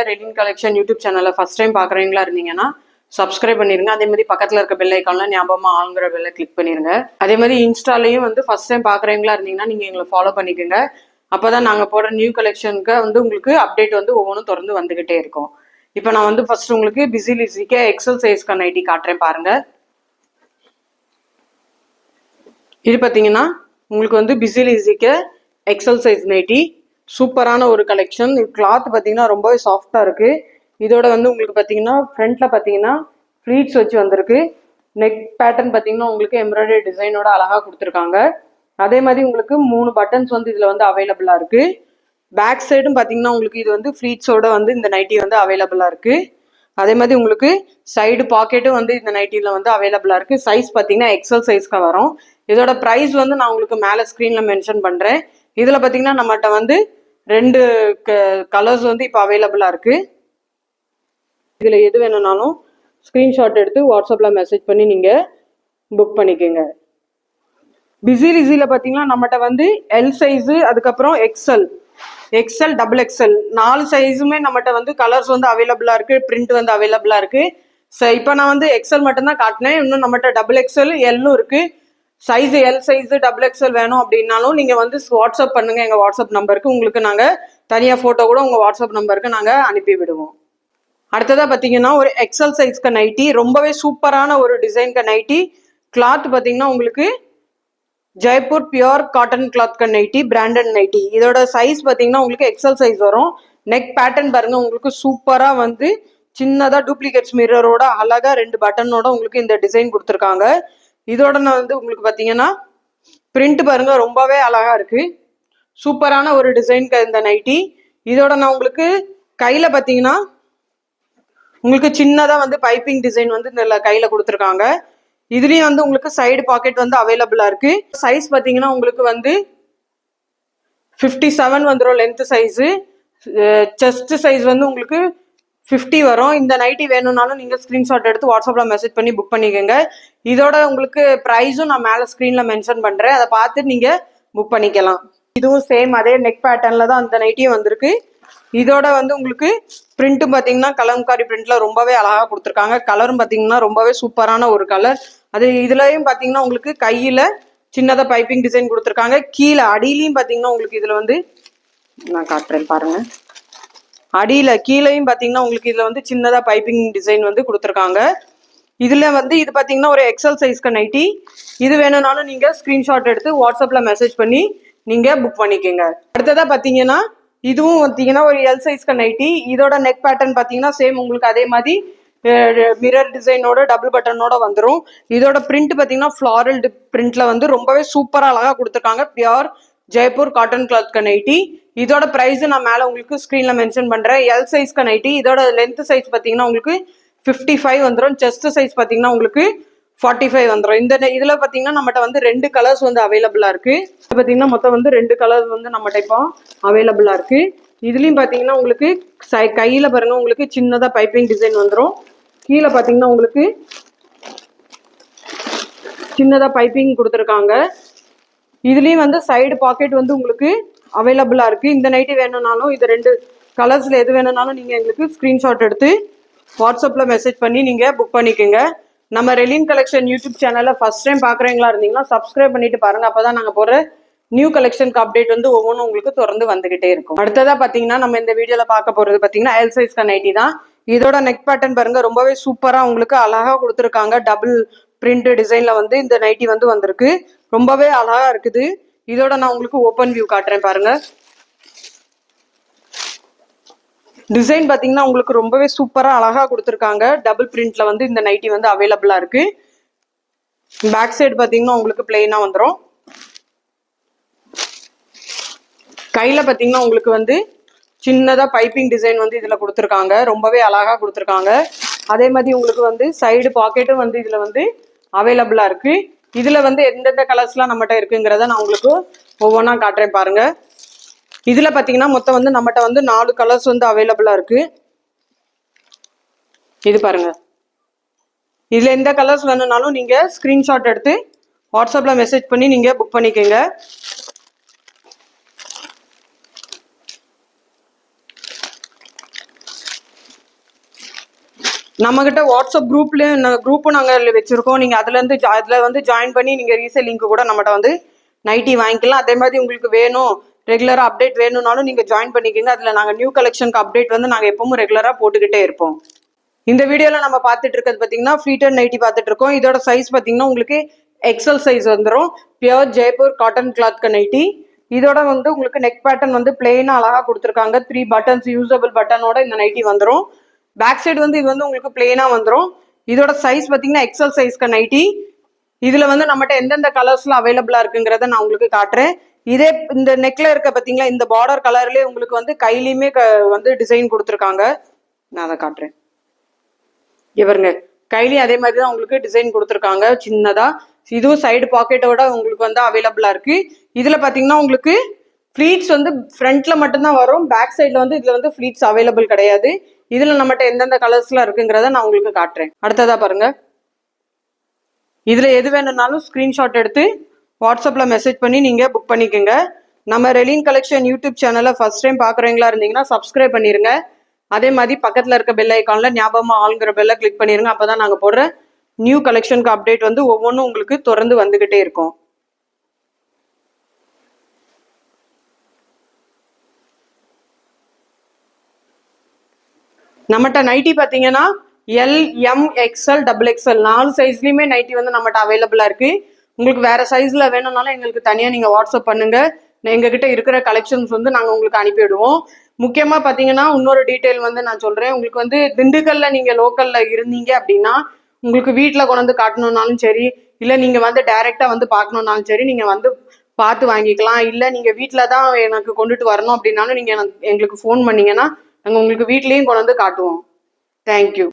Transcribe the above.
Redin collection YouTube சேனலை first time பார்க்குறீங்களா இருந்தீங்கன்னா சப்ஸ்கிரைப் பண்ணிருங்க. அதே மாதிரி பக்கத்தில் இருக்க பெல் ஐக்கான்ல ஞாபகமா ஆளுங்கிற பெல்லை கிளிக் பண்ணிருங்க. அதே மாதிரி இன்ஸ்டாலையும் வந்து ஃபர்ஸ்ட் டைம் பார்க்குறீங்களா இருந்தீங்கன்னா நீங்கள் எங்களை ஃபாலோ பண்ணிக்கோங்க. அப்போதான் நாங்கள் போடுற நியூ கலெக்ஷனுக்கு வந்து உங்களுக்கு அப்டேட் வந்து ஒவ்வொன்றும் தொடர்ந்து வந்துகிட்டே இருக்கும். இப்போ நான் வந்து ஃபர்ஸ்ட் உங்களுக்கு பிஸி லிஸிக்கு எக்ஸல் சைஸ்க்கு நைட்டி காட்டுறேன் பாருங்க. இது பார்த்தீங்கன்னா உங்களுக்கு வந்து பிஸி லிஸிக்கு எக்ஸல் சைஸ் நைட்டி சூப்பரான ஒரு கலெக்ஷன். கிளாத் பார்த்தீங்கன்னா ரொம்பவே சாஃப்டாக இருக்குது. இதோட வந்து உங்களுக்கு பார்த்தீங்கன்னா ஃப்ரண்ட்டில் பார்த்தீங்கன்னா ஃப்ளீட்ஸ் வச்சு வந்திருக்கு. நெக் பேட்டர்ன் பார்த்தீங்கன்னா உங்களுக்கு எம்ப்ராய்டரி டிசைனோட அழகாக கொடுத்துருக்காங்க. அதே மாதிரி உங்களுக்கு 3 பட்டன்ஸ் வந்து இதில் வந்து அவைலபிளாக இருக்குது. பேக் சைடும் பார்த்தீங்கன்னா உங்களுக்கு இது வந்து ஃப்ளீட்ஸோட வந்து இந்த நைட்டி வந்து அவைலபிளாக இருக்குது. அதே மாதிரி உங்களுக்கு சைடு பாக்கெட்டும் வந்து இந்த நைட்டியில் வந்து அவைலபிளாக இருக்குது. சைஸ் பார்த்தீங்கன்னா எக்ஸல் சைஸ்க்கு வரும். இதோட ப்ரைஸ் வந்து நான் உங்களுக்கு மேலே ஸ்க்ரீனில் மென்ஷன் பண்ணுறேன். இதில் பார்த்தீங்கன்னா நம்மகிட்ட வந்து 2 கலர்ஸ் வந்து இப்போ அவைலபிளாக இருக்குது. இதில் எது வேணும்னாலும் ஸ்க்ரீன்ஷாட் எடுத்து வாட்ஸ்அப்பில் மெசேஜ் பண்ணி நீங்கள் புக் பண்ணிக்கோங்க. பிஸி லிஸியில் பார்த்தீங்கன்னா நம்மகிட்ட வந்து எல் சைஸு, அதுக்கப்புறம் எக்ஸல் டபுள் எக்ஸல் 4 சைஸுமே நம்மகிட்ட வந்து கலர்ஸ் வந்து அவைலபிளாக இருக்குது. பிரிண்ட் வந்து அவைலபிளாக இருக்குது. இப்போ நான் வந்து எக்ஸல் மட்டும்தான் காட்டினேன். இன்னும் நம்மகிட்ட டபுள் எக்ஸல் எல்லும் இருக்குது. Size L size double XL வேணும் அப்படின்னாலும் நீங்கள் வந்து வாட்ஸ்அப் பண்ணுங்கள் எங்கள் வாட்ஸ்அப் நம்பருக்கு. உங்களுக்கு நாங்கள் தனியாக ஃபோட்டோ கூட உங்கள் வாட்ஸ்அப் நம்பருக்கு நாங்கள் அனுப்பி விடுவோம். அடுத்ததாக பார்த்தீங்கன்னா ஒரு எக்ஸல் சைஸ்க்கு நைட்டி, ரொம்பவே சூப்பரான ஒரு டிசைன்க்கு நைட்டி. கிளாத் பார்த்தீங்கன்னா உங்களுக்கு Jaipur pure cotton cloth nighty, branded nighty. இதோட சைஸ் பார்த்தீங்கன்னா உங்களுக்கு எக்ஸல் சைஸ் வரும். நெக் பேட்டர்ன் பாருங்க, உங்களுக்கு சூப்பராக வந்து சின்னதாக டூப்ளிகேட்ஸ் மிரரோட அழகாக 2 பட்டனோட உங்களுக்கு இந்த டிசைன் கொடுத்துருக்காங்க. இதோட நான் வந்து உங்களுக்கு பார்த்தீங்கன்னா பிரிண்ட் பாருங்க ரொம்பவே அழகா இருக்கு. சூப்பரான ஒரு டிசைன்க்கு இந்த நைட்டி. இதோட நான் உங்களுக்கு கையில் பார்த்தீங்கன்னா உங்களுக்கு சின்னதாக வந்து பைப்பிங் டிசைன் வந்து இந்த கையில் கொடுத்துருக்காங்க. இதுலேயும் வந்து உங்களுக்கு சைடு பாக்கெட் வந்து அவைலபிளாக இருக்கு. சைஸ் பார்த்தீங்கன்னா உங்களுக்கு வந்து 57 வந்துடும் லென்த் சைஸு. செஸ்ட் சைஸ் வந்து உங்களுக்கு 50 வரும். இந்த நைட்டி வேணும்னாலும் நீங்கள் ஸ்க்ரீன்ஷாட் எடுத்து வாட்ஸ்அப்பில் மெசேஜ் பண்ணி புக் பண்ணிக்கோங்க. இதோட உங்களுக்கு ப்ரைஸும் நான் மேலே ஸ்க்ரீனில் மென்ஷன் பண்ணுறேன். அதை பார்த்து நீங்கள் புக் பண்ணிக்கலாம். இதுவும் சேம் அதே நெக் பேட்டர்னில் தான் அந்த நைட்டியும் வந்திருக்கு. இதோட வந்து உங்களுக்கு பிரிண்ட்டும் பார்த்தீங்கன்னா கலம்காரி பிரிண்ட்டில் ரொம்பவே அழகாக கொடுத்துருக்காங்க. கலரும் பார்த்தீங்கன்னா ரொம்பவே சூப்பரான ஒரு கலர். அது இதுலையும் பார்த்தீங்கன்னா உங்களுக்கு கையில் சின்னதாக பைப்பிங் டிசைன் கொடுத்துருக்காங்க. கீழே அடியிலையும் பார்த்தீங்கன்னா உங்களுக்கு இதில் வந்து நான் காட்டுறேன் பாருங்கள். அடியில் கீழேயும் பார்த்தீங்கன்னா உங்களுக்கு இதில் வந்து சின்னதாக பைப்பிங் டிசைன் வந்து கொடுத்துருக்காங்க. இதில் வந்து இது பார்த்தீங்கன்னா ஒரு எக்ஸல் சைஸ்க்கு நைட்டி. இது வேணும்னாலும் நீங்கள் ஸ்க்ரீன்ஷாட் எடுத்து வாட்ஸ்அப்பில் மெசேஜ் பண்ணி நீங்கள் புக் பண்ணிக்கோங்க. அடுத்ததாக பார்த்தீங்கன்னா இதுவும் பார்த்தீங்கன்னா ஒரு எல் சைஸ்க்கு நைட்டி. இதோட நெக் பேட்டர்ன் பார்த்தீங்கன்னா சேம் உங்களுக்கு அதே மாதிரி மிரர் டிசைனோட டபுள் பட்டனோட வந்துடும். இதோட பிரிண்ட் பார்த்தீங்கன்னா ஃப்ளாரல் பிரிண்ட்ல வந்து ரொம்பவே சூப்பராக அழகாக கொடுத்துருக்காங்க. Pure Jaipur cotton cloth nighty. இதோட ப்ரைஸ் நான் மேலே உங்களுக்கு ஸ்க்ரீனில் மென்ஷன் பண்ணுறேன். எல் சைஸ்க்கு நைட்டி. இதோட லென்த் சைஸ் பார்த்தீங்கன்னா உங்களுக்கு 55 வந்துடும். செஸ்ட் சைஸ் பார்த்தீங்கன்னா உங்களுக்கு 45 வந்துடும். இந்த இதில் பார்த்தீங்கன்னா நம்மகிட்ட வந்து 2 கலர்ஸ் வந்து அவைலபிளாக இருக்குது. பார்த்தீங்கன்னா மொத்தம் வந்து 2 கலர்ஸ் வந்து நம்மகிட்ட இப்போ அவைலபிளாக இருக்குது. இதுலேயும் பார்த்தீங்கன்னா உங்களுக்கு கையில் பாருங்கள் உங்களுக்கு சின்னதாக பைப்பிங் டிசைன் வந்துடும். கீழே பார்த்தீங்கன்னா உங்களுக்கு சின்னதாக பைப்பிங் கொடுத்துருக்காங்க. இதுலேயும் வந்து சைடு பாக்கெட் வந்து உங்களுக்கு அவைலபிளாக இருக்குது. இந்த நைட்டி வேணும்னாலும் இது 2 கலர்ஸில் எது வேணும்னாலும் நீங்கள் எங்களுக்கு ஸ்க்ரீன்ஷாட் எடுத்து வாட்ஸ்அப்பில் மெசேஜ் பண்ணி நீங்கள் புக் பண்ணிக்கோங்க. நம்ம ரெலின் கலெக்ஷன் யூடியூப் சேனலில் ஃபஸ்ட் டைம் பார்க்குறீங்களா இருந்தீங்கன்னா சப்ஸ்கிரைப் பண்ணிட்டு பாருங்கள். அப்போ தான் நாங்கள் போகிற நியூ கலெக்ஷனுக்கு அப்டேட் வந்து ஒவ்வொன்றும் உங்களுக்கு தொடர்ந்து வந்துகிட்டே இருக்கும். அடுத்ததாக பார்த்தீங்கன்னா நம்ம இந்த வீடியோவில் பார்க்க போகிறது பார்த்தீங்கன்னா எல் சைஸ்க்கு நைட்டி தான். இதோட நெக் பேட்டர்ன் பாருங்கள் ரொம்பவே சூப்பராக உங்களுக்கு அழகாக கொடுத்துருக்காங்க. டபுள் பிரிண்ட் டிசைனில் வந்து இந்த நைட்டி வந்து வந்திருக்கு. ரொம்பவே அழகாக இருக்குது. இதோட நான் உங்களுக்கு ஓப்பன் வியூ காட்டுறேன் பாருங்க. டிசைன் பார்த்தீங்கன்னா உங்களுக்கு ரொம்பவே சூப்பராக அழகாக கொடுத்துருக்காங்க. டபுள் பிரிண்ட்ல வந்து இந்த நைட்டி வந்து அவைலபிளாக இருக்கு. பேக் சைடு பார்த்தீங்கன்னா உங்களுக்கு பிளெயினாக வந்துடும். கையில் பார்த்தீங்கன்னா உங்களுக்கு வந்து சின்னதாக பைப்பிங் டிசைன் வந்து இதில் கொடுத்துருக்காங்க. ரொம்பவே அழகாக கொடுத்துருக்காங்க. அதே மாதிரி உங்களுக்கு வந்து சைடு பாக்கெட்டும் வந்து இதில் வந்து அவைலபிளாக இருக்கு. இதில் வந்து எந்தெந்த கலர்ஸ்லாம் நம்மகிட்ட இருக்குங்கிறத நான் உங்களுக்கு ஒவ்வொன்றா காட்டுறேன் பாருங்க. இதில் பார்த்தீங்கன்னா மொத்தம் வந்து நம்மகிட்ட வந்து 4 கலர்ஸ் வந்து அவைலபிளாக இருக்கு. இது பாருங்க. இதில் எந்த கலர்ஸ் வேணும்னாலும் நீங்கள் ஸ்க்ரீன்ஷாட் எடுத்து வாட்ஸ்அப்பில் மெசேஜ் பண்ணி நீங்கள் புக் பண்ணிக்கோங்க. நம்மகிட்ட வாட்ஸ்அப் குரூப்பும் நாங்கள் வச்சிருக்கோம். நீங்கள் அதில் வந்து ஜாயின் பண்ணி நீங்கள் ரீசேல் லிங்க் கூட நம்மகிட்ட வந்து நைட்டி வாங்கிக்கலாம். அதே மாதிரி உங்களுக்கு வேணும் ரெகுலராக அப்டேட் வேணும்னாலும் நீங்கள் ஜாயின் பண்ணிக்கோங்க. அதில் நாங்கள் நியூ கலெக்ஷனுக்கு அப்டேட் வந்து நாங்கள் எப்பவும் ரெகுலராக போட்டுக்கிட்டே இருப்போம். இந்த வீடியோவில் நம்ம பார்த்துட்டு இருக்கிறது பார்த்தீங்கன்னா ஃப்ளீட்டட் நைட்டி பார்த்துட்டு இருக்கோம். இதோட சைஸ் பார்த்தீங்கன்னா உங்களுக்கு எக்ஸல் சைஸ் வந்துடும். Pure Jaipur cotton cloth nighty. இதோட வந்து உங்களுக்கு நெக் பேட்டர்ன் வந்து பிளெயினாக அழகாக கொடுத்துருக்காங்க. 3 பட்டன்ஸ் யூசபிள் பட்டனோட இந்த நைட்டி வந்துடும். பேக் சைடு வந்து இது வந்து உங்களுக்கு பிளெயினாக வந்துடும். இதோட சைஸ் பார்த்தீங்கன்னா எக்ஸல் சைஸ்க்கு நைட்டி. இதில் வந்து நம்மகிட்ட எந்தெந்த கலர்ஸ்ல அவைலபிளாக இருக்குங்கிறத நான் உங்களுக்கு காட்டுறேன். இதே இந்த நெக்ல இருக்க பார்த்தீங்களா, இந்த பார்டர் கலர்லேயே உங்களுக்கு வந்து கையிலையுமே வந்து டிசைன் கொடுத்துருக்காங்க. நான் அதை காட்டுறேன். இவருங்க கையிலையும் அதே மாதிரி தான் உங்களுக்கு டிசைன் கொடுத்துருக்காங்க சின்னதா. இதுவும் சைடு பாக்கெட்டோட உங்களுக்கு வந்து அவைலபிளா இருக்கு. இதுல பாத்தீங்கன்னா உங்களுக்கு ஃபிளீட்ஸ் வந்து ஃப்ரண்ட்ல மட்டும்தான் வரும். பேக் சைட்ல வந்து இதுல வந்து ஃபிளீட்ஸ் அவைலபிள் கிடையாது. இதுல நம்மகிட்ட எந்தெந்த கலர்ஸ்ல இருக்குங்கிறத நான் உங்களுக்கு காட்டுறேன். அடுத்ததா பாருங்க. இதுல எது வேணும்னாலும் ஸ்கிரீன்ஷாட் எடுத்து வாட்ஸ்அப்ல மெசேஜ் பண்ணி நீங்க புக் பண்ணிக்கோங்க. நம்ம ரெலின் கலெக்ஷன் யூடியூப் சேனலை ஃபர்ஸ்ட் டைம் பாக்குறீங்களா இருந்தீங்கன்னா சப்ஸ்கிரைப் பண்ணிருங்க. அதே மாதிரி பக்கத்துல இருக்க பெல் ஐக்கான்ல ஞாபகமா ஆளுங்கிற பெல்ல கிளிக் பண்ணிருங்க. அப்பதான் நாங்க போடுற நியூ கலெக்ஷனுக்கு அப்டேட் வந்து ஒவ்வொன்றும் உங்களுக்கு தொடர்ந்து வந்துகிட்டே இருக்கும். நம்மகிட்ட நைட்டி பாத்தீங்கன்னா எல், எம், எக்ஸ்எல், XXL 4 சைஸ்லயுமே நைட்டி வந்து நம்மகிட்ட அவைலபிளா இருக்கு. உங்களுக்கு வேற சைஸ்ல வேணும்னாலும் எங்களுக்கு தனியா நீங்க வாட்ஸ்அப் பண்ணுங்க. எங்ககிட்ட இருக்கிற கலெக்ஷன்ஸ் வந்து நாங்க உங்களுக்கு அனுப்பிவிடுவோம். முக்கியமா பாத்தீங்கன்னா இன்னொரு டீட்டெயில் வந்து நான் சொல்றேன். உங்களுக்கு வந்து திண்டுக்கல்ல நீங்க லோக்கல்ல இருந்தீங்க அப்படின்னா உங்களுக்கு வீட்டுல கொண்டு வந்து காட்டணும்னாலும் சரி, இல்ல நீங்க வந்து டைரக்டா வந்து பார்க்கணும்னாலும் சரி, நீங்க வந்து பார்த்து வாங்கிக்கலாம். இல்ல நீங்க வீட்டுல தான் எனக்கு கொண்டுட்டு வரணும் அப்படின்னாலும் நீங்க எங்களுக்கு ஃபோன் பண்ணீங்கன்னா நாங்க உங்களுக்கு வீட்லயும் கொண்டு வந்து காட்டுவோம். தேங்க்யூ.